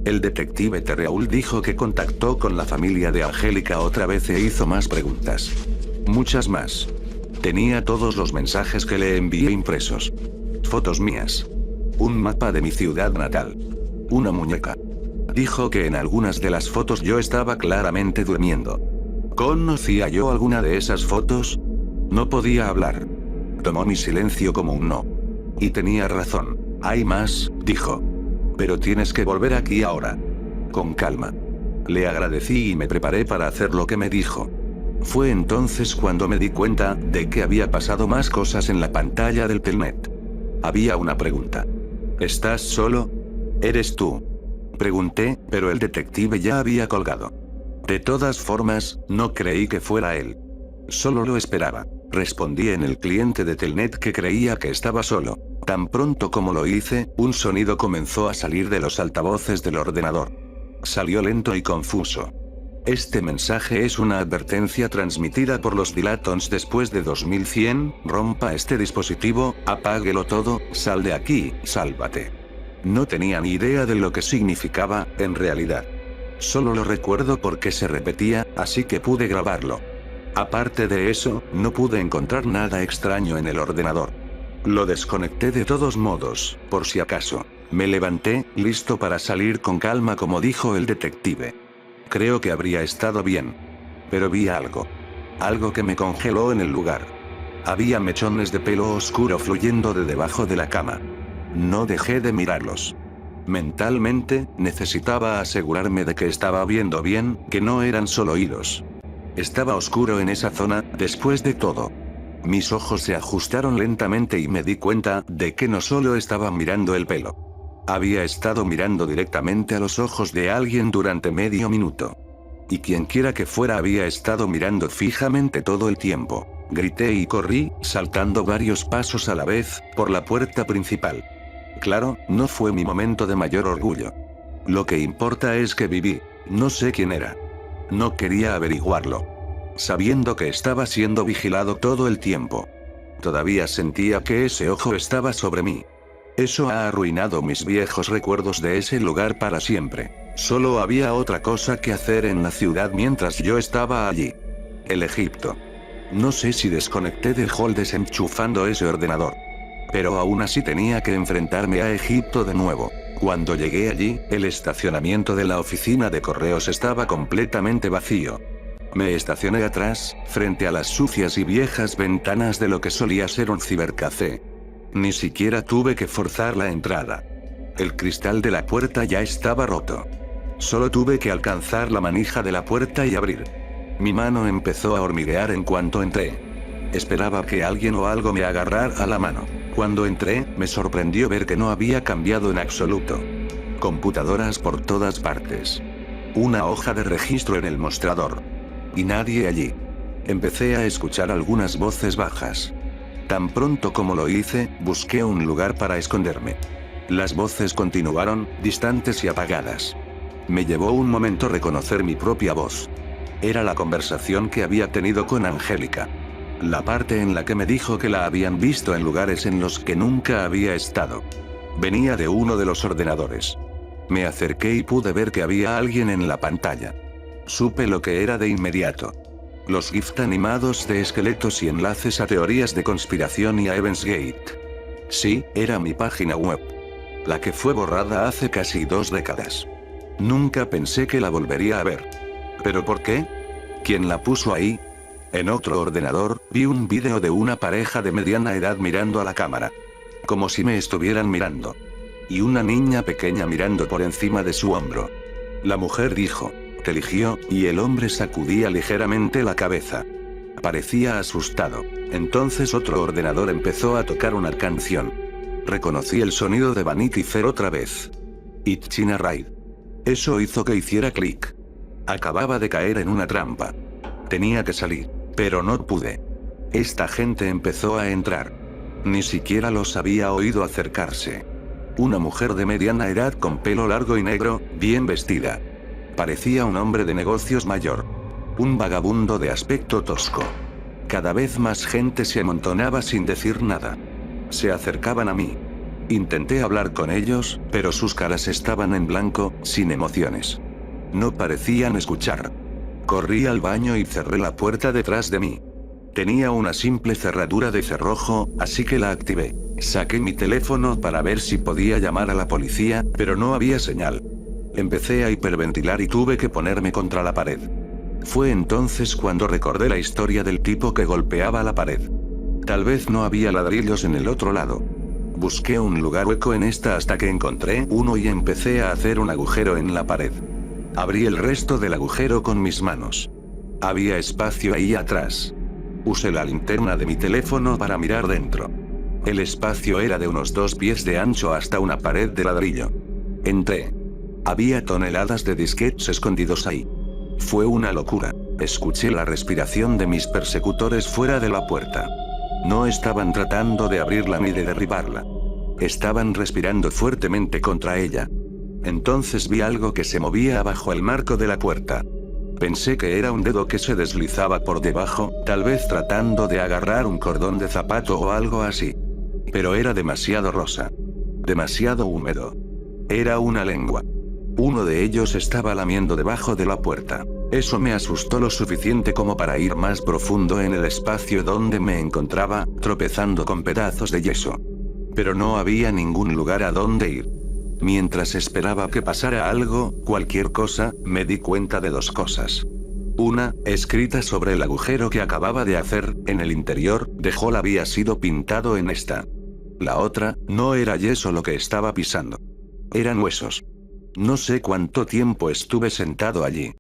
El detective Terreaul dijo que contactó con la familia de Angélica otra vez e hizo más preguntas. Muchas más. Tenía todos los mensajes que le envié impresos. Fotos mías. Un mapa de mi ciudad natal. Una muñeca. Dijo que en algunas de las fotos yo estaba claramente durmiendo. ¿Conocía yo alguna de esas fotos? No podía hablar. Tomó mi silencio como un no. Y tenía razón. Hay más, dijo. Pero tienes que volver aquí ahora. Con calma. Le agradecí y me preparé para hacer lo que me dijo. Fue entonces cuando me di cuenta de que había pasado más cosas en la pantalla del Telnet. Había una pregunta. ¿Estás solo? ¿Eres tú? Pregunté, pero el detective ya había colgado. De todas formas, no creí que fuera él. Solo lo esperaba. Respondí en el cliente de Telnet que creía que estaba solo. Tan pronto como lo hice, un sonido comenzó a salir de los altavoces del ordenador. Salió lento y confuso. Este mensaje es una advertencia transmitida por los Dilatons después de 2100, rompa este dispositivo, apáguelo todo, sal de aquí, sálvate. No tenía ni idea de lo que significaba, en realidad. Solo lo recuerdo porque se repetía, así que pude grabarlo. Aparte de eso, no pude encontrar nada extraño en el ordenador. Lo desconecté de todos modos, por si acaso. Me levanté, listo para salir con calma como dijo el detective. Creo que habría estado bien. Pero vi algo. Algo que me congeló en el lugar. Había mechones de pelo oscuro fluyendo de debajo de la cama. No dejé de mirarlos. Mentalmente, necesitaba asegurarme de que estaba viendo bien, que no eran solo hilos. Estaba oscuro en esa zona, después de todo. Mis ojos se ajustaron lentamente y me di cuenta de que no solo estaba mirando el pelo. Había estado mirando directamente a los ojos de alguien durante medio minuto. Y quienquiera que fuera había estado mirando fijamente todo el tiempo. Grité y corrí, saltando varios pasos a la vez, por la puerta principal. Claro, no fue mi momento de mayor orgullo. Lo que importa es que viví. No sé quién era. No quería averiguarlo. Sabiendo que estaba siendo vigilado todo el tiempo. Todavía sentía que ese ojo estaba sobre mí. Eso ha arruinado mis viejos recuerdos de ese lugar para siempre. Solo había otra cosa que hacer en la ciudad mientras yo estaba allí. El Egipto. No sé si desconecté del hall desenchufando ese ordenador. Pero aún así tenía que enfrentarme a Egipto de nuevo. Cuando llegué allí, el estacionamiento de la oficina de correos estaba completamente vacío. Me estacioné atrás, frente a las sucias y viejas ventanas de lo que solía ser un cibercafé. Ni siquiera tuve que forzar la entrada. El cristal de la puerta ya estaba roto. Solo tuve que alcanzar la manija de la puerta y abrir. Mi mano empezó a hormiguear en cuanto entré. Esperaba que alguien o algo me agarrara la mano. Cuando entré, me sorprendió ver que no había cambiado en absoluto. Computadoras por todas partes. Una hoja de registro en el mostrador. Y nadie allí. Empecé a escuchar algunas voces bajas. Tan pronto como lo hice, busqué un lugar para esconderme. Las voces continuaron, distantes y apagadas. Me llevó un momento reconocer mi propia voz. Era la conversación que había tenido con Angélica. La parte en la que me dijo que la habían visto en lugares en los que nunca había estado. Venía de uno de los ordenadores. Me acerqué y pude ver que había alguien en la pantalla. Supe lo que era de inmediato. Los GIFs animados de esqueletos y enlaces a teorías de conspiración y a Evansgate. Sí, era mi página web. La que fue borrada hace casi 2 décadas. Nunca pensé que la volvería a ver. ¿Pero por qué? ¿Quién la puso ahí? En otro ordenador, vi un vídeo de una pareja de mediana edad mirando a la cámara. Como si me estuvieran mirando. Y una niña pequeña mirando por encima de su hombro. La mujer dijo, "Te eligió", y el hombre sacudía ligeramente la cabeza. Parecía asustado. Entonces otro ordenador empezó a tocar una canción. Reconocí el sonido de Vanity Fair otra vez. It's China Ride. Eso hizo que hiciera clic. Acababa de caer en una trampa. Tenía que salir, pero no pude. Esta gente empezó a entrar. Ni siquiera los había oído acercarse. Una mujer de mediana edad con pelo largo y negro, bien vestida. Parecía un hombre de negocios mayor. Un vagabundo de aspecto tosco. Cada vez más gente se amontonaba sin decir nada. Se acercaban a mí. Intenté hablar con ellos, pero sus caras estaban en blanco, sin emociones. No parecían escuchar. Corrí al baño y cerré la puerta detrás de mí. Tenía una simple cerradura de cerrojo, así que la activé. Saqué mi teléfono para ver si podía llamar a la policía, pero no había señal. Empecé a hiperventilar y tuve que ponerme contra la pared. Fue entonces cuando recordé la historia del tipo que golpeaba la pared. Tal vez no había ladrillos en el otro lado. Busqué un lugar hueco en esta hasta que encontré uno y empecé a hacer un agujero en la pared. Abrí el resto del agujero con mis manos. Había espacio ahí atrás. Usé la linterna de mi teléfono para mirar dentro. El espacio era de unos 2 pies de ancho hasta una pared de ladrillo. Entré. Había toneladas de disquetes escondidos ahí. Fue una locura. Escuché la respiración de mis persecutores fuera de la puerta. No estaban tratando de abrirla ni de derribarla. Estaban respirando fuertemente contra ella. Entonces vi algo que se movía bajo el marco de la puerta. Pensé que era un dedo que se deslizaba por debajo, tal vez tratando de agarrar un cordón de zapato o algo así. Pero era demasiado rosa. Demasiado húmedo. Era una lengua. Uno de ellos estaba lamiendo debajo de la puerta. Eso me asustó lo suficiente como para ir más profundo en el espacio donde me encontraba, tropezando con pedazos de yeso. Pero no había ningún lugar a donde ir. Mientras esperaba que pasara algo, cualquier cosa, me di cuenta de 2 cosas. Una, escrita sobre el agujero que acababa de hacer, en el interior, de Hall había sido pintado en esta. La otra, no era yeso lo que estaba pisando. Eran huesos. No sé cuánto tiempo estuve sentado allí.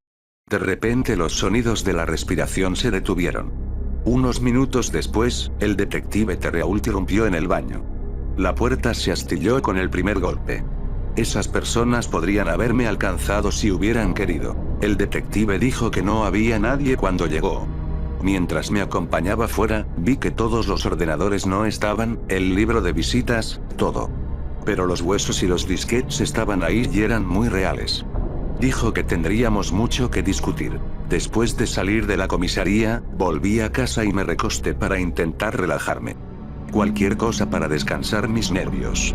De repente los sonidos de la respiración se detuvieron. Unos minutos después, el detective Terreault irrumpió en el baño. La puerta se astilló con el primer golpe. Esas personas podrían haberme alcanzado si hubieran querido. El detective dijo que no había nadie cuando llegó. Mientras me acompañaba fuera, vi que todos los ordenadores no estaban, el libro de visitas, todo. Pero los huesos y los disquetes estaban ahí y eran muy reales. Dijo que tendríamos mucho que discutir. Después de salir de la comisaría, volví a casa y me recosté para intentar relajarme. Cualquier cosa para descansar mis nervios.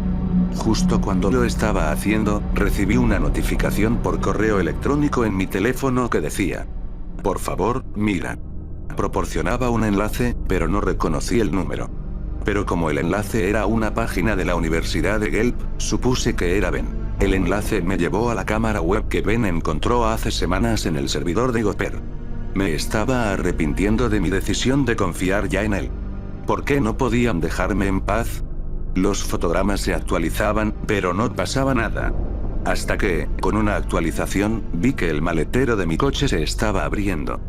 Justo cuando lo estaba haciendo, recibí una notificación por correo electrónico en mi teléfono que decía: por favor, mira. Proporcionaba un enlace, pero no reconocí el número. Pero como el enlace era una página de la Universidad de Guelph, supuse que era Ben. El enlace me llevó a la cámara web que Ben encontró hace semanas en el servidor de Gopher. Me estaba arrepintiendo de mi decisión de confiar ya en él. ¿Por qué no podían dejarme en paz? Los fotogramas se actualizaban, pero no pasaba nada. Hasta que, con una actualización, vi que el maletero de mi coche se estaba abriendo.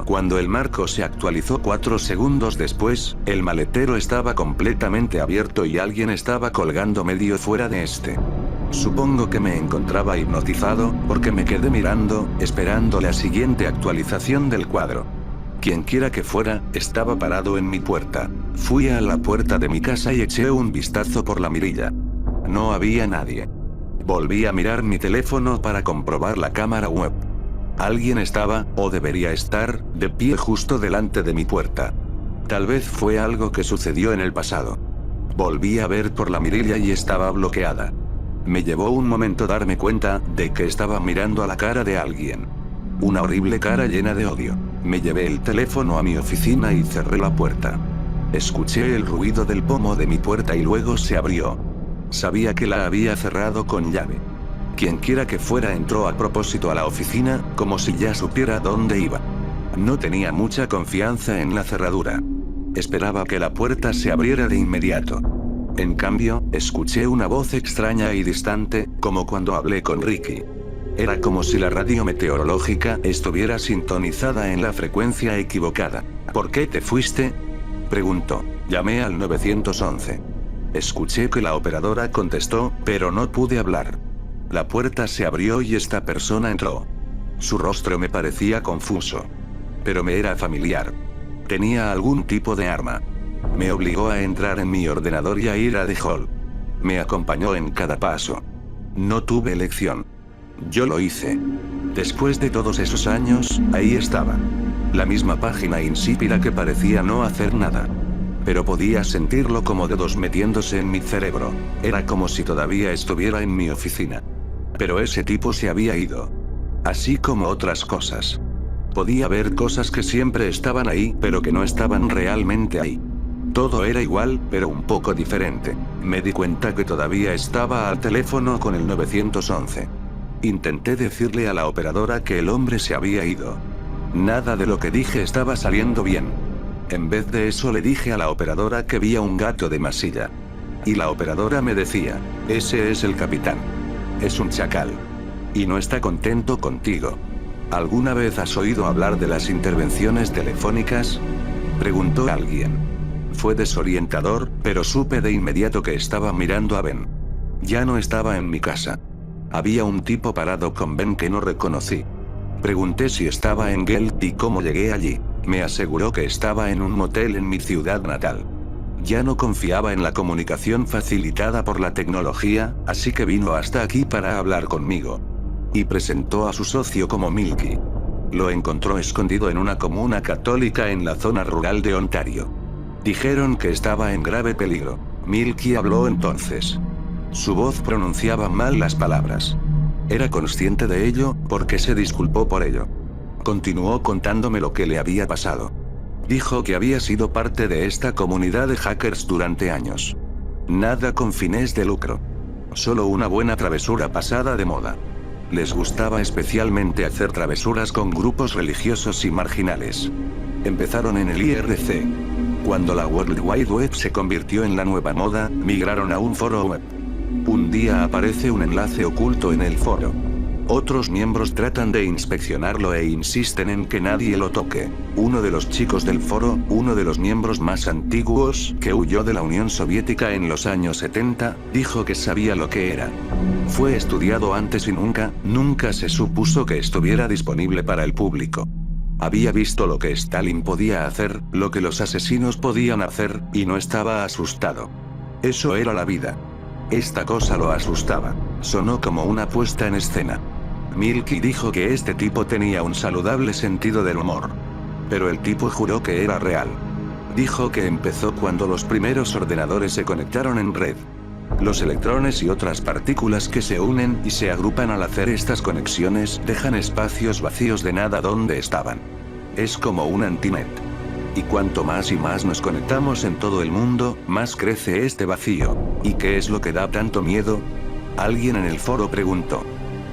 Cuando el marco se actualizó 4 segundos después, el maletero estaba completamente abierto y alguien estaba colgando medio fuera de este. Supongo que me encontraba hipnotizado, porque me quedé mirando, esperando la siguiente actualización del cuadro. Quienquiera que fuera, estaba parado en mi puerta. Fui a la puerta de mi casa y eché un vistazo por la mirilla. No había nadie. Volví a mirar mi teléfono para comprobar la cámara web. Alguien estaba, o debería estar, de pie justo delante de mi puerta. Tal vez fue algo que sucedió en el pasado. Volví a ver por la mirilla y estaba bloqueada. Me llevó un momento darme cuenta de que estaba mirando a la cara de alguien. Una horrible cara llena de odio. Me llevé el teléfono a mi oficina y cerré la puerta. Escuché el ruido del pomo de mi puerta y luego se abrió. Sabía que la había cerrado con llave. Quienquiera que fuera entró a propósito a la oficina, como si ya supiera dónde iba. No tenía mucha confianza en la cerradura. Esperaba que la puerta se abriera de inmediato. En cambio, escuché una voz extraña y distante, como cuando hablé con Ricky. Era como si la radio meteorológica estuviera sintonizada en la frecuencia equivocada. ¿Por qué te fuiste?, preguntó. Llamé al 911. Escuché que la operadora contestó, pero no pude hablar. La puerta se abrió y esta persona entró. Su rostro me parecía confuso. Pero me era familiar. Tenía algún tipo de arma. Me obligó a entrar en mi ordenador y a ir a The Hall. Me acompañó en cada paso. No tuve elección. Yo lo hice. Después de todos esos años, ahí estaba. La misma página insípida que parecía no hacer nada. Pero podía sentirlo como dedos metiéndose en mi cerebro. Era como si todavía estuviera en mi oficina. Pero ese tipo se había ido. Así como otras cosas. Podía ver cosas que siempre estaban ahí, pero que no estaban realmente ahí. Todo era igual, pero un poco diferente. Me di cuenta que todavía estaba al teléfono con el 911. Intenté decirle a la operadora que el hombre se había ido. Nada de lo que dije estaba saliendo bien. En vez de eso le dije a la operadora que vi a un gato de masilla. Y la operadora me decía, ese es el capitán. Es un chacal. Y no está contento contigo. ¿Alguna vez has oído hablar de las intervenciones telefónicas? Preguntó alguien. Fue desorientador, pero supe de inmediato que estaba mirando a Ben. Ya no estaba en mi casa. Había un tipo parado con Ben que no reconocí. Pregunté si estaba en Gelt y cómo llegué allí. Me aseguró que estaba en un motel en mi ciudad natal. Ya no confiaba en la comunicación facilitada por la tecnología, así que vino hasta aquí para hablar conmigo. Y presentó a su socio como Milky. Lo encontró escondido en una comuna católica en la zona rural de Ontario. Dijeron que estaba en grave peligro. Milky habló entonces. Su voz pronunciaba mal las palabras. Era consciente de ello, porque se disculpó por ello. Continuó contándome lo que le había pasado. Dijo que había sido parte de esta comunidad de hackers durante años. Nada con fines de lucro. Solo una buena travesura pasada de moda. Les gustaba especialmente hacer travesuras con grupos religiosos y marginales. Empezaron en el IRC. Cuando la World Wide Web se convirtió en la nueva moda, migraron a un foro web. Un día aparece un enlace oculto en el foro. Otros miembros tratan de inspeccionarlo e insisten en que nadie lo toque. Uno de los chicos del foro, uno de los miembros más antiguos, que huyó de la Unión Soviética en los años 70, dijo que sabía lo que era. Fue estudiado antes y nunca se supuso que estuviera disponible para el público. Había visto lo que Stalin podía hacer, lo que los asesinos podían hacer, y no estaba asustado. Eso era la vida. Esta cosa lo asustaba. Sonó como una puesta en escena. Milky dijo que este tipo tenía un saludable sentido del humor. Pero el tipo juró que era real. Dijo que empezó cuando los primeros ordenadores se conectaron en red. Los electrones y otras partículas que se unen y se agrupan al hacer estas conexiones dejan espacios vacíos de nada donde estaban. Es como un antinet. Y cuanto más y más nos conectamos en todo el mundo, más crece este vacío. ¿Y qué es lo que da tanto miedo? Alguien en el foro preguntó.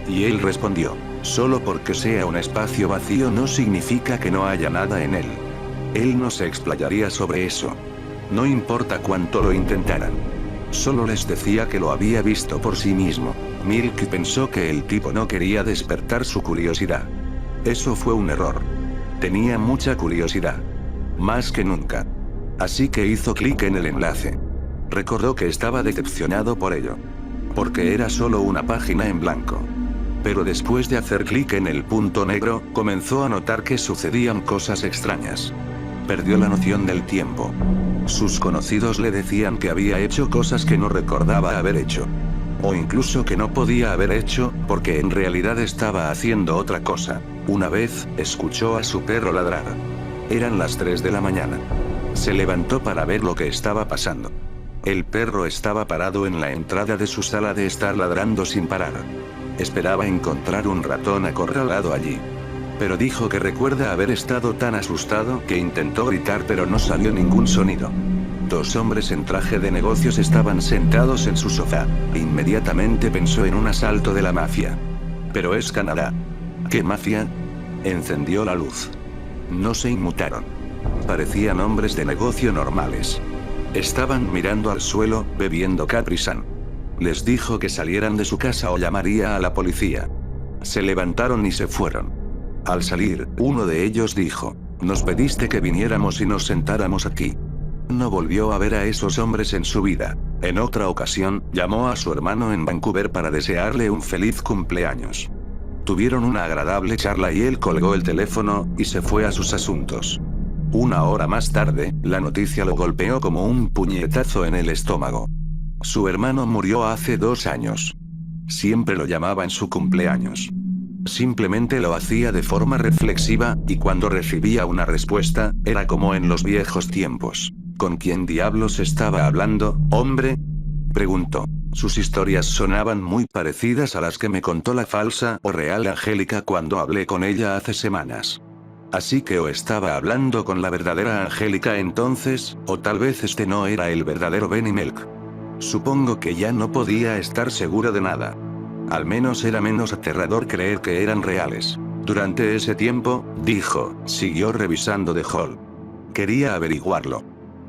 Y él respondió, solo porque sea un espacio vacío no significa que no haya nada en él. Él no se explayaría sobre eso. No importa cuánto lo intentaran. Solo les decía que lo había visto por sí mismo. Milky pensó que el tipo no quería despertar su curiosidad. Eso fue un error. Tenía mucha curiosidad. Más que nunca. Así que hizo clic en el enlace. Recordó que estaba decepcionado por ello. Porque era solo una página en blanco. Pero después de hacer clic en el punto negro, comenzó a notar que sucedían cosas extrañas. Perdió la noción del tiempo. Sus conocidos le decían que había hecho cosas que no recordaba haber hecho. O incluso que no podía haber hecho, porque en realidad estaba haciendo otra cosa. Una vez, escuchó a su perro ladrar. Eran las 3 de la mañana. Se levantó para ver lo que estaba pasando. El perro estaba parado en la entrada de su sala de estar ladrando sin parar. Esperaba encontrar un ratón acorralado allí. Pero dijo que recuerda haber estado tan asustado que intentó gritar pero no salió ningún sonido. 2 hombres en traje de negocios estaban sentados en su sofá. Inmediatamente pensó en un asalto de la mafia. Pero es Canadá. ¿Qué mafia? Encendió la luz. No se inmutaron. Parecían hombres de negocio normales. Estaban mirando al suelo, bebiendo Capri Sun. Les dijo que salieran de su casa o llamaría a la policía. Se levantaron y se fueron. Al salir, uno de ellos dijo, nos pediste que viniéramos y nos sentáramos aquí. No volvió a ver a esos hombres en su vida. En otra ocasión, llamó a su hermano en Vancouver para desearle un feliz cumpleaños. Tuvieron una agradable charla y él colgó el teléfono, y se fue a sus asuntos. 1 hora más tarde, la noticia lo golpeó como un puñetazo en el estómago. Su hermano murió hace 2 años. Siempre lo llamaba en su cumpleaños. Simplemente lo hacía de forma reflexiva, y cuando recibía una respuesta, era como en los viejos tiempos. ¿Con quién diablos estaba hablando, hombre? Preguntó. Sus historias sonaban muy parecidas a las que me contó la falsa o real Angélica cuando hablé con ella hace semanas. Así que o estaba hablando con la verdadera Angélica entonces, o tal vez este no era el verdadero Benny Milk. Supongo que ya no podía estar segura de nada. Al menos era menos aterrador creer que eran reales. Durante ese tiempo, dijo, siguió revisando The Hall. Quería averiguarlo.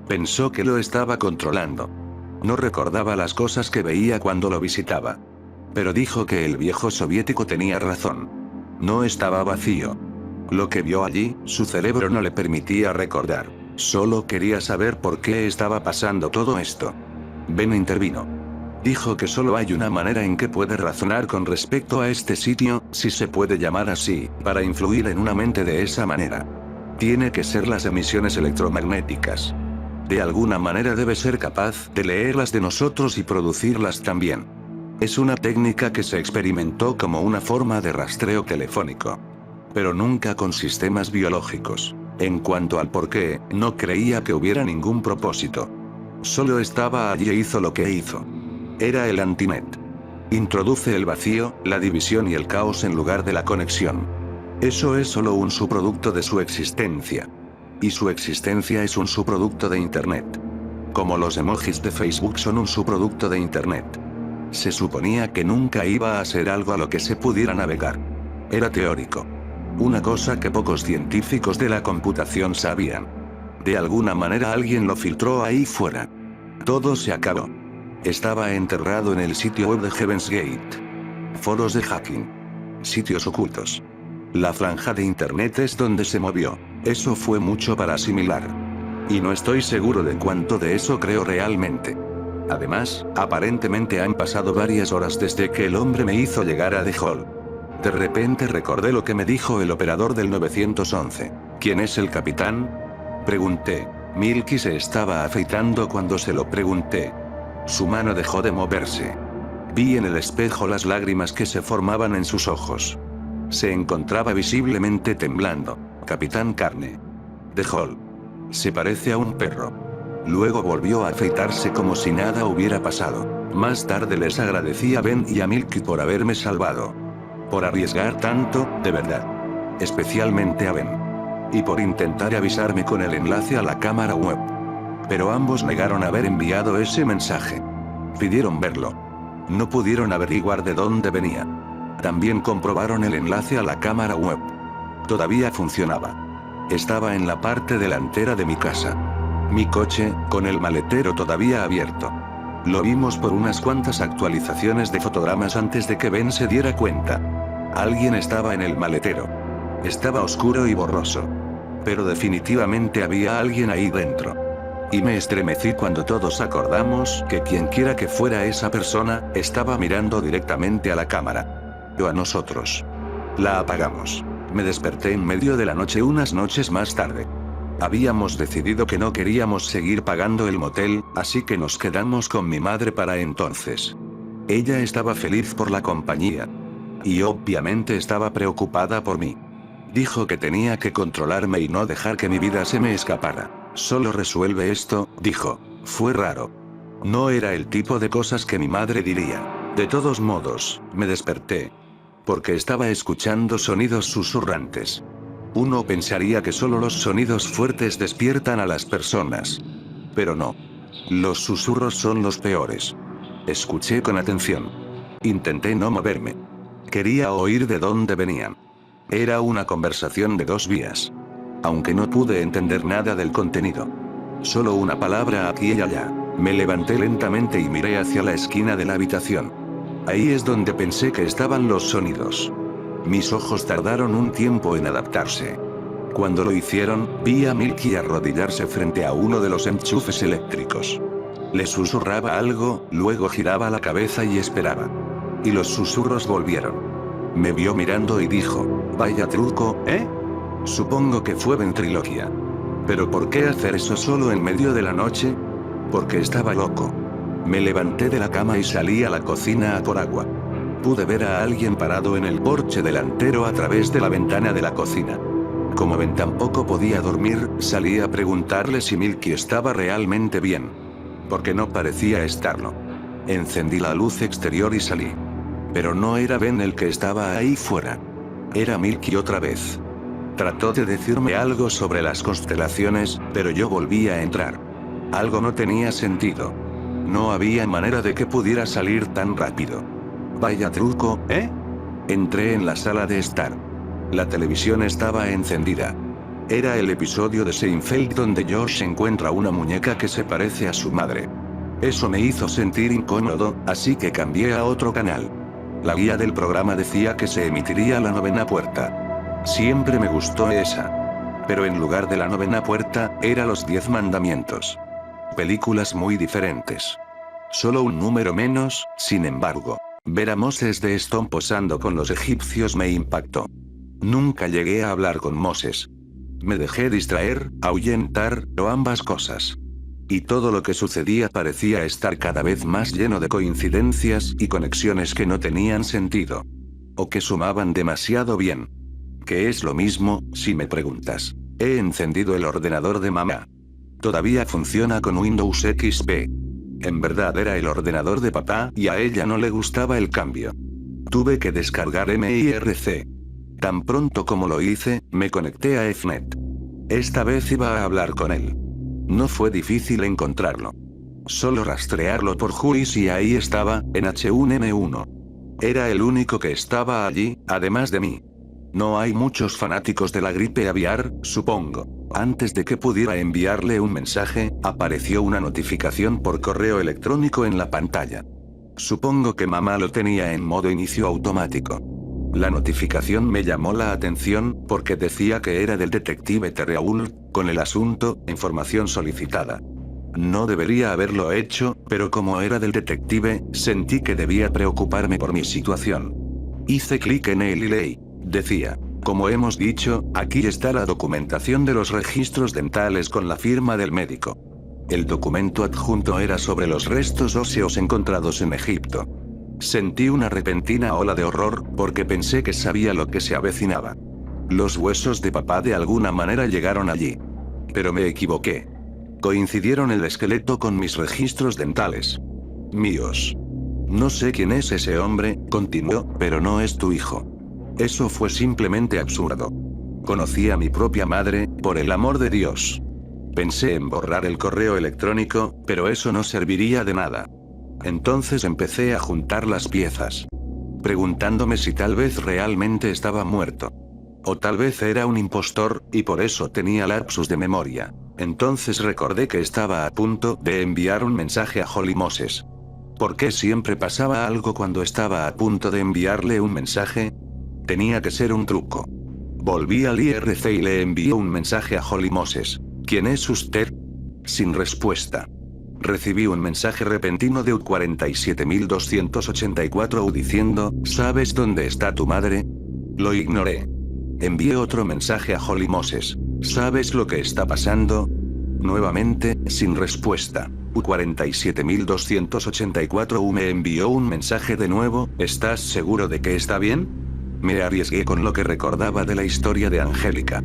Pensó que lo estaba controlando. No recordaba las cosas que veía cuando lo visitaba. Pero dijo que el viejo soviético tenía razón. No estaba vacío. Lo que vio allí, su cerebro no le permitía recordar. Solo quería saber por qué estaba pasando todo esto. Ben intervino. Dijo que solo hay una manera en que puede razonar con respecto a este sitio, si se puede llamar así, para influir en una mente de esa manera. Tiene que ser las emisiones electromagnéticas. De alguna manera debe ser capaz de leerlas de nosotros y producirlas también. Es una técnica que se experimentó como una forma de rastreo telefónico. Pero nunca con sistemas biológicos. En cuanto al por qué, no creía que hubiera ningún propósito. Solo estaba allí e hizo lo que hizo. Era el antinet. Introduce el vacío, la división y el caos en lugar de la conexión. Eso es solo un subproducto de su existencia. Y su existencia es un subproducto de Internet. Como los emojis de Facebook son un subproducto de Internet. Se suponía que nunca iba a ser algo a lo que se pudiera navegar. Era teórico. Una cosa que pocos científicos de la computación sabían. De alguna manera alguien lo filtró ahí fuera. Todo se acabó. Estaba enterrado en el sitio web de Heaven's Gate. Foros de hacking. Sitios ocultos. La franja de Internet es donde se movió. Eso fue mucho para asimilar. Y no estoy seguro de cuánto de eso creo realmente. Además, aparentemente han pasado varias horas desde que el hombre me hizo llegar a The Hall. De repente recordé lo que me dijo el operador del 911. ¿Quién es el capitán? Pregunté. Milky se estaba afeitando cuando se lo pregunté. Su mano dejó de moverse. Vi en el espejo las lágrimas que se formaban en sus ojos. Se encontraba visiblemente temblando. Capitán Carne. The Hall. Se parece a un perro. Luego volvió a afeitarse como si nada hubiera pasado. Más tarde les agradecí a Ben y a Milky por haberme salvado. Por arriesgar tanto, de verdad. Especialmente a Ben. Y por intentar avisarme con el enlace a la cámara web. Pero ambos negaron haber enviado ese mensaje. Pidieron verlo. No pudieron averiguar de dónde venía. También comprobaron el enlace a la cámara web. Todavía funcionaba. Estaba en la parte delantera de mi casa. Mi coche, con el maletero todavía abierto. Lo vimos por unas cuantas actualizaciones de fotogramas antes de que Ben se diera cuenta. Alguien estaba en el maletero. Estaba oscuro y borroso. Pero definitivamente había alguien ahí dentro. Y me estremecí cuando todos acordamos que quienquiera que fuera esa persona, estaba mirando directamente a la cámara. O a nosotros. La apagamos. Me desperté en medio de la noche unas noches más tarde. Habíamos decidido que no queríamos seguir pagando el motel, así que nos quedamos con mi madre para entonces. Ella estaba feliz por la compañía. Y obviamente estaba preocupada por mí. Dijo que tenía que controlarme y no dejar que mi vida se me escapara. Solo resuelve esto, dijo. Fue raro. No era el tipo de cosas que mi madre diría. De todos modos, me desperté. Porque estaba escuchando sonidos susurrantes. Uno pensaría que solo los sonidos fuertes despiertan a las personas. Pero no. Los susurros son los peores. Escuché con atención. Intenté no moverme. Quería oír de dónde venían. Era una conversación de 2 vías. Aunque no pude entender nada del contenido. Solo una palabra aquí y allá. Me levanté lentamente y miré hacia la esquina de la habitación. Ahí es donde pensé que estaban los sonidos. Mis ojos tardaron un tiempo en adaptarse. Cuando lo hicieron, vi a Milky arrodillarse frente a uno de los enchufes eléctricos. Le susurraba algo, luego giraba la cabeza y esperaba. Y los susurros volvieron. Me vio mirando y dijo, vaya truco, ¿eh? Supongo que fue ventriloquia. ¿Pero por qué hacer eso solo en medio de la noche? Porque estaba loco. Me levanté de la cama y salí a la cocina a por agua. Pude ver a alguien parado en el porche delantero a través de la ventana de la cocina. Como Ben tampoco podía dormir, salí a preguntarle si Milky estaba realmente bien. Porque no parecía estarlo. Encendí la luz exterior y salí. Pero no era Ben el que estaba ahí fuera. Era Milky otra vez. Trató de decirme algo sobre las constelaciones, pero yo volví a entrar. Algo no tenía sentido. No había manera de que pudiera salir tan rápido. Vaya truco, ¿eh? Entré en la sala de estar. La televisión estaba encendida. Era el episodio de Seinfeld donde Josh encuentra una muñeca que se parece a su madre. Eso me hizo sentir incómodo, así que cambié a otro canal. La guía del programa decía que se emitiría La Novena Puerta. Siempre me gustó esa. Pero en lugar de La Novena Puerta, era Los 10 Mandamientos. Películas muy diferentes. Solo un número menos, sin embargo. Ver a Moses de Stone posando con los egipcios me impactó. Nunca llegué a hablar con Moses. Me dejé distraer, ahuyentar, o ambas cosas. Y todo lo que sucedía parecía estar cada vez más lleno de coincidencias y conexiones que no tenían sentido. O que sumaban demasiado bien. Que es lo mismo, si me preguntas. He encendido el ordenador de mamá. Todavía funciona con Windows XP. En verdad era el ordenador de papá y a ella no le gustaba el cambio. Tuve que descargar MIRC. Tan pronto como lo hice, me conecté a Fnet. Esta vez iba a hablar con él. No fue difícil encontrarlo. Solo rastrearlo por Juice y ahí estaba, en H1N1. Era el único que estaba allí, además de mí. No hay muchos fanáticos de la gripe aviar, supongo. Antes de que pudiera enviarle un mensaje, apareció una notificación por correo electrónico en la pantalla. Supongo que mamá lo tenía en modo inicio automático. La notificación me llamó la atención, porque decía que era del detective Terreault, con el asunto, información solicitada. No debería haberlo hecho, pero como era del detective, sentí que debía preocuparme por mi situación. Hice clic en él y leí. Decía, como hemos dicho, aquí está la documentación de los registros dentales con la firma del médico. El documento adjunto era sobre los restos óseos encontrados en Egipto. Sentí una repentina ola de horror, porque pensé que sabía lo que se avecinaba. Los huesos de papá de alguna manera llegaron allí. Pero me equivoqué. Coincidieron el esqueleto con mis registros dentales. Míos. No sé quién es ese hombre, continuó, pero no es tu hijo. Eso fue simplemente absurdo. Conocí a mi propia madre, por el amor de Dios. Pensé en borrar el correo electrónico, pero eso no serviría de nada. Entonces empecé a juntar las piezas. Preguntándome si tal vez realmente estaba muerto. O tal vez era un impostor, y por eso tenía lapsus de memoria. Entonces recordé que estaba a punto de enviar un mensaje a Holly Moses. ¿Por qué siempre pasaba algo cuando estaba a punto de enviarle un mensaje? Tenía que ser un truco. Volví al IRC y le envié un mensaje a Holly Moses. ¿Quién es usted? Sin respuesta. Recibí un mensaje repentino de U47284 diciendo, ¿sabes dónde está tu madre? Lo ignoré. Envié otro mensaje a Holly Moses. ¿Sabes lo que está pasando? Nuevamente, sin respuesta. U47284 me envió un mensaje de nuevo, ¿estás seguro de que está bien? Me arriesgué con lo que recordaba de la historia de Angélica.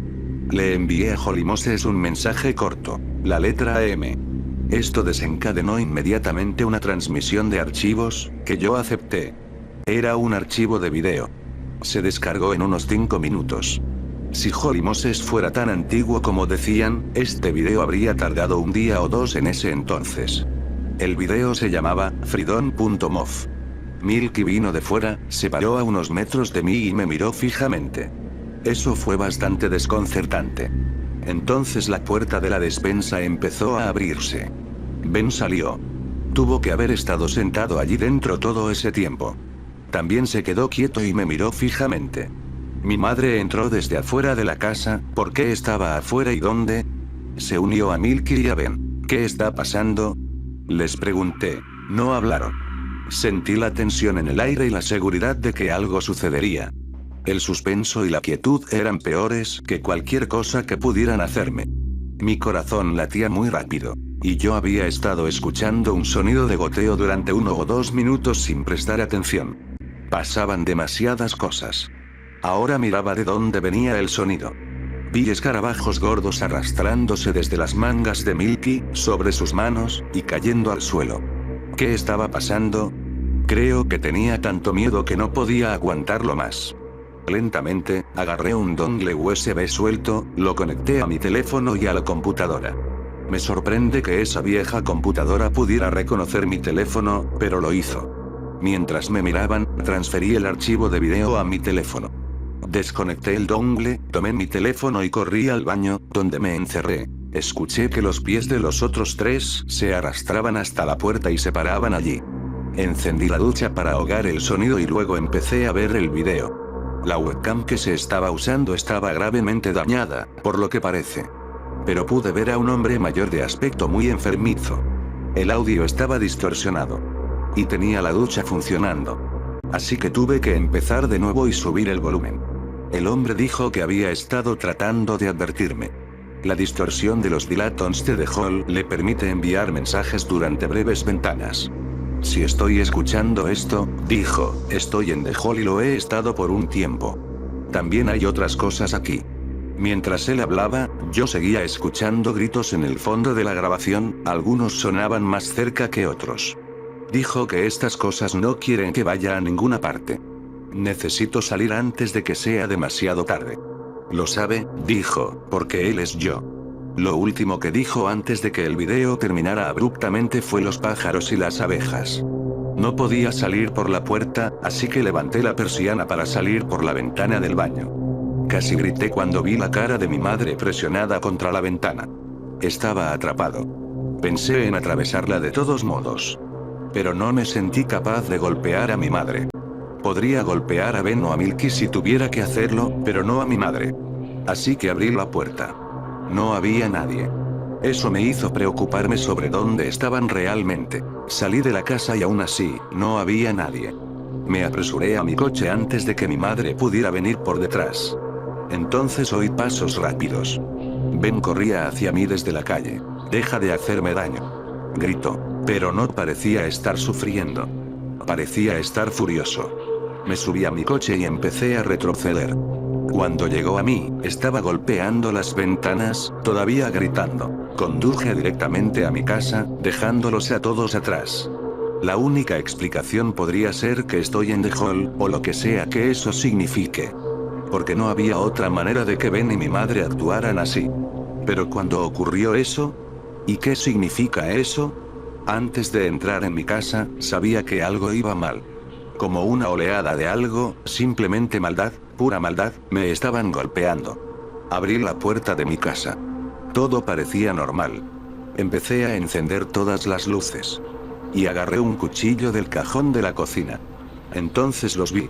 Le envié a Holly Moses un mensaje corto, la letra M. Esto desencadenó inmediatamente una transmisión de archivos, que yo acepté. Era un archivo de video. Se descargó en unos 5 minutos. Si Holly Moses fuera tan antiguo como decían, este video habría tardado un día o dos en ese entonces. El video se llamaba Freedom.mov. Milky vino de fuera, se paró a unos metros de mí y me miró fijamente. Eso fue bastante desconcertante. Entonces la puerta de la despensa empezó a abrirse. Ben salió. Tuvo que haber estado sentado allí dentro todo ese tiempo. También se quedó quieto y me miró fijamente. Mi madre entró desde afuera de la casa. ¿Por qué estaba afuera y dónde? Se unió a Milky y a Ben. ¿Qué está pasando? Les pregunté. No hablaron. Sentí la tensión en el aire y la seguridad de que algo sucedería. El suspenso y la quietud eran peores que cualquier cosa que pudieran hacerme. Mi corazón latía muy rápido. Y yo había estado escuchando un sonido de goteo durante 1 o 2 minutos sin prestar atención. Pasaban demasiadas cosas. Ahora miraba de dónde venía el sonido. Vi escarabajos gordos arrastrándose desde las mangas de Milky, sobre sus manos, y cayendo al suelo. ¿Qué estaba pasando? Creo que tenía tanto miedo que no podía aguantarlo más. Lentamente, agarré un dongle USB suelto, lo conecté a mi teléfono y a la computadora. Me sorprende que esa vieja computadora pudiera reconocer mi teléfono, pero lo hizo. Mientras me miraban, transferí el archivo de video a mi teléfono. Desconecté el dongle, tomé mi teléfono y corrí al baño, donde me encerré. Escuché que los pies de los otros 3 se arrastraban hasta la puerta y se paraban allí. Encendí la ducha para ahogar el sonido y luego empecé a ver el video. La webcam que se estaba usando estaba gravemente dañada, por lo que parece. Pero pude ver a un hombre mayor de aspecto muy enfermizo. El audio estaba distorsionado. Y tenía la ducha funcionando. Así que tuve que empezar de nuevo y subir el volumen. El hombre dijo que había estado tratando de advertirme. La distorsión de los dilatons de The Hall le permite enviar mensajes durante breves ventanas. Si estoy escuchando esto, dijo, estoy en The Hall y lo he estado por un tiempo. También hay otras cosas aquí. Mientras él hablaba, yo seguía escuchando gritos en el fondo de la grabación, algunos sonaban más cerca que otros. Dijo que estas cosas no quieren que vaya a ninguna parte. Necesito salir antes de que sea demasiado tarde. Lo sabe, dijo, porque él es yo. Lo último que dijo antes de que el video terminara abruptamente fue los pájaros y las abejas. No podía salir por la puerta, así que levanté la persiana para salir por la ventana del baño. Casi grité cuando vi la cara de mi madre presionada contra la ventana. Estaba atrapado. Pensé en atravesarla de todos modos. Pero no me sentí capaz de golpear a mi madre. Podría golpear a Ben o a Milky si tuviera que hacerlo, pero no a mi madre. Así que abrí la puerta. No había nadie. Eso me hizo preocuparme sobre dónde estaban realmente. Salí de la casa y aún así, no había nadie. Me apresuré a mi coche antes de que mi madre pudiera venir por detrás. Entonces oí pasos rápidos. Ben corría hacia mí desde la calle. Deja de hacerme daño. Gritó. Pero no parecía estar sufriendo. Parecía estar furioso. Me subí a mi coche y empecé a retroceder. Cuando llegó a mí, estaba golpeando las ventanas, todavía gritando. Conduje directamente a mi casa, dejándolos a todos atrás. La única explicación podría ser que estoy en The Hall, o lo que sea que eso signifique. Porque no había otra manera de que Ben y mi madre actuaran así. Pero cuando ocurrió eso, ¿y qué significa eso? Antes de entrar en mi casa, sabía que algo iba mal. Como una oleada de algo, simplemente maldad, pura maldad, me estaban golpeando. Abrí la puerta de mi casa. Todo parecía normal. Empecé a encender todas las luces. Y agarré un cuchillo del cajón de la cocina. Entonces los vi.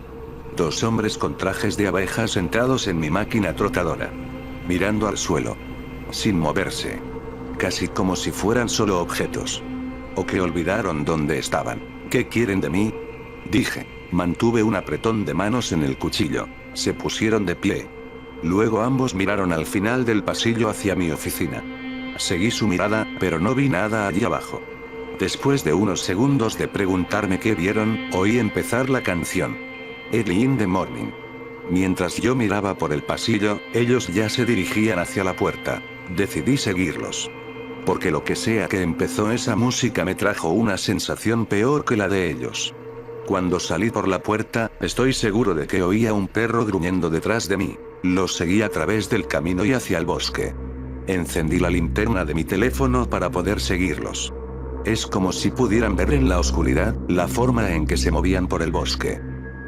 2 hombres con trajes de abeja sentados en mi máquina trotadora. Mirando al suelo. Sin moverse. Casi como si fueran solo objetos. O que olvidaron dónde estaban. ¿Qué quieren de mí? Dije. Mantuve un apretón de manos en el cuchillo. Se pusieron de pie. Luego ambos miraron al final del pasillo hacia mi oficina. Seguí su mirada, pero no vi nada allí abajo. Después de unos segundos de preguntarme qué vieron, oí empezar la canción. Early in the morning. Mientras yo miraba por el pasillo, ellos ya se dirigían hacia la puerta. Decidí seguirlos. Porque lo que sea que empezó esa música me trajo una sensación peor que la de ellos. Cuando salí por la puerta, estoy seguro de que oía un perro gruñendo detrás de mí. Los seguí a través del camino y hacia el bosque. Encendí la linterna de mi teléfono para poder seguirlos. Es como si pudieran ver en la oscuridad, la forma en que se movían por el bosque.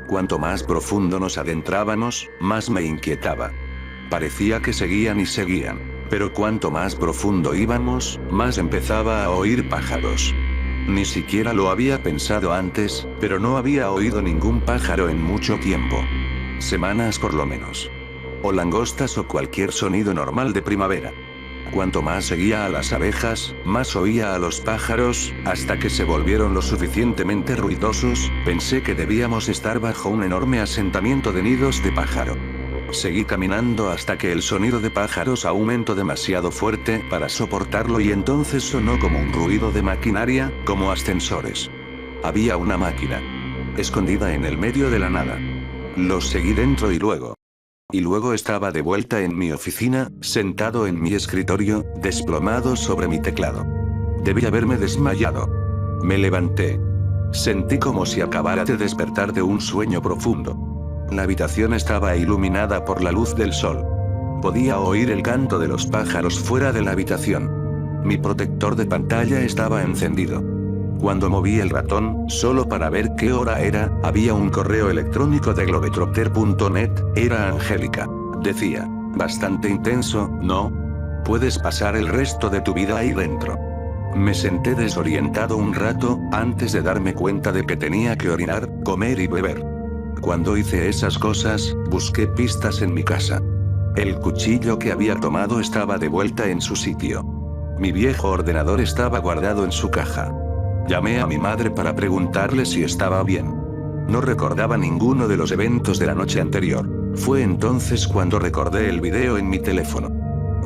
Cuanto más profundo nos adentrábamos, más me inquietaba. Parecía que seguían y seguían. Pero cuanto más profundo íbamos, más empezaba a oír pájaros. Ni siquiera lo había pensado antes, pero no había oído ningún pájaro en mucho tiempo. Semanas por lo menos. O langostas o cualquier sonido normal de primavera. Cuanto más seguía a las abejas, más oía a los pájaros, hasta que se volvieron lo suficientemente ruidosos, pensé que debíamos estar bajo un enorme asentamiento de nidos de pájaro. Seguí caminando hasta que el sonido de pájaros aumentó demasiado fuerte para soportarlo y entonces sonó como un ruido de maquinaria, como ascensores. Había una máquina escondida en el medio de la nada. Los seguí dentro y luego Y luego estaba de vuelta en mi oficina, sentado en mi escritorio, desplomado sobre mi teclado. Debí haberme desmayado. Me levanté. Sentí como si acabara de despertar de un sueño profundo. La habitación estaba iluminada por la luz del sol. Podía oír el canto de los pájaros fuera de la habitación. Mi protector de pantalla estaba encendido. Cuando moví el ratón, solo para ver qué hora era, había un correo electrónico de globetrotter.net, era Angélica. Decía, bastante intenso, ¿no? Puedes pasar el resto de tu vida ahí dentro. Me senté desorientado un rato, antes de darme cuenta de que tenía que orinar, comer y beber. Cuando hice esas cosas, busqué pistas en mi casa. El cuchillo que había tomado estaba de vuelta en su sitio. Mi viejo ordenador estaba guardado en su caja. Llamé a mi madre para preguntarle si estaba bien. No recordaba ninguno de los eventos de la noche anterior. Fue entonces cuando recordé el video en mi teléfono.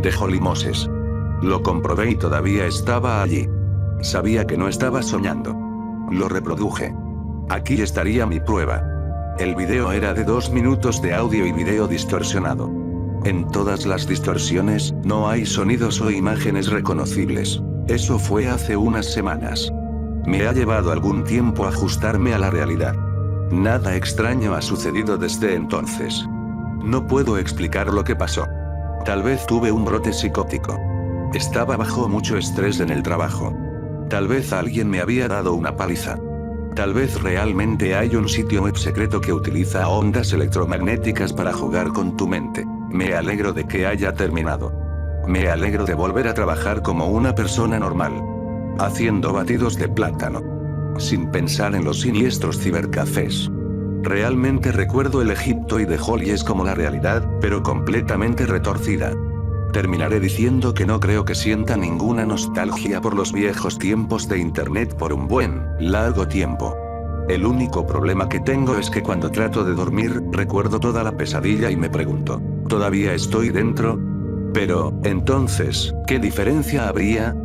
De Holly Moses. Lo comprobé y todavía estaba allí. Sabía que no estaba soñando. Lo reproduje. Aquí estaría mi prueba. El video era de 2 minutos de audio y video distorsionado. En todas las distorsiones, no hay sonidos o imágenes reconocibles. Eso fue hace unas semanas. Me ha llevado algún tiempo ajustarme a la realidad. Nada extraño ha sucedido desde entonces. No puedo explicar lo que pasó. Tal vez tuve un brote psicótico. Estaba bajo mucho estrés en el trabajo. Tal vez alguien me había dado una paliza. Tal vez realmente hay un sitio web secreto que utiliza ondas electromagnéticas para jugar con tu mente. Me alegro de que haya terminado. Me alegro de volver a trabajar como una persona normal. Haciendo batidos de plátano. Sin pensar en los siniestros cibercafés. Realmente recuerdo el Egipto y de Holly como la realidad, pero completamente retorcida. Terminaré diciendo que no creo que sienta ninguna nostalgia por los viejos tiempos de internet por un buen, largo tiempo. El único problema que tengo es que cuando trato de dormir, recuerdo toda la pesadilla y me pregunto, ¿todavía estoy dentro? Pero, entonces, ¿qué diferencia habría?